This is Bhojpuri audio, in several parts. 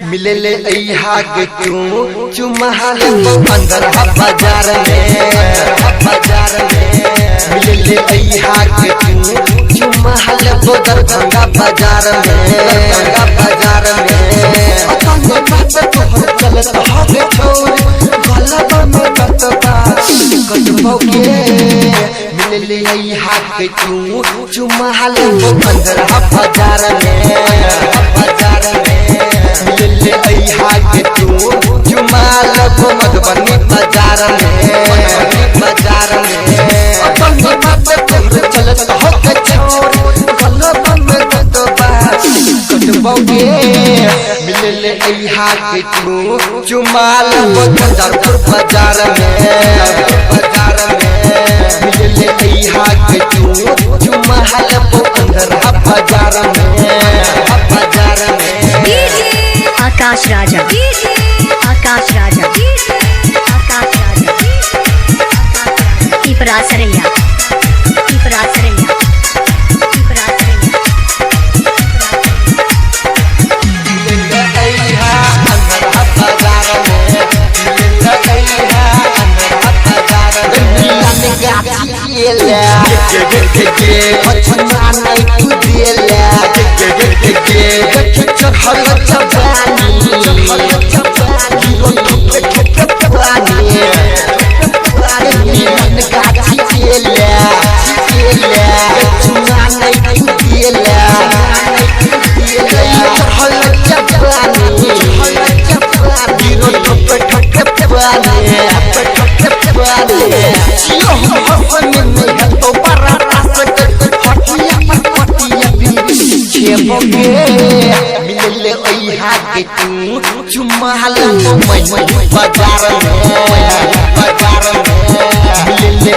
मिले ले के क्यों चुमहाल अंदर बाजार में मिले ले के क्यों चुमहाल दरभंगा बाजार में चलत हवे छोड़ गलब में कतबा कटबोगे मिले ले के क्यों चुमहाल अंदर बाजार में मिले के तू जुमाल मधुबनी बाजार में अपनी बात तोहरे चलत हो के छोड़ गलब में कतबा कटबोगे मिले के तू जुमाल मधुबनी बाजार में मिले के तू जुमाल अंदर बाजार में आकाश राजा सरैया मिले के तू चुमाल बाजार में मिले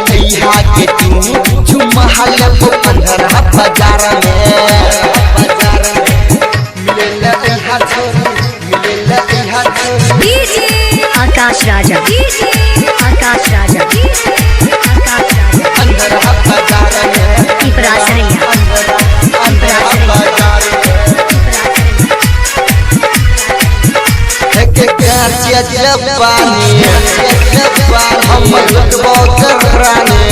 के तू चुमाल अंदर बाजार में मिले आकाश राजा अंदर बाजार में सरैया जब पानी हम लुटबो कराने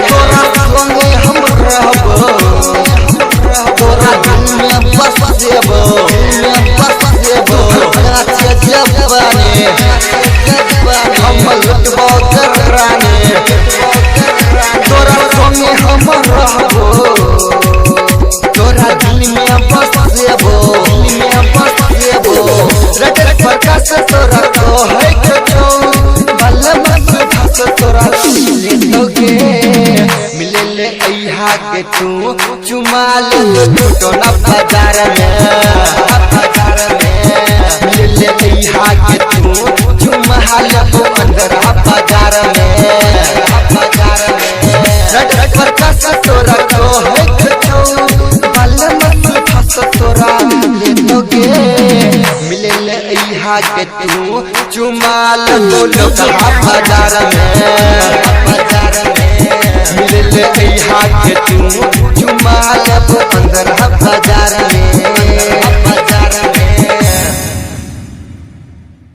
तोरा संगे हम रहबो तोरा दिल में बस देबो जब पानी हम लुटबो कराने तोरा संगे हम रहबो तोरा दिल में बस देबो प्रकाश तोरा तो है क्यों बल्लम भास तोरा ले दोगे मिले ले के तू चुमाल टूटो ना बाजार में मिले ले के तू चुमाल अंदर बाजार में प्रकाश तोरा तो है क्यों बल्लम भास तोरा ले दोगे मिले के तू चुमाल बाजार में मिले के तू चुमाल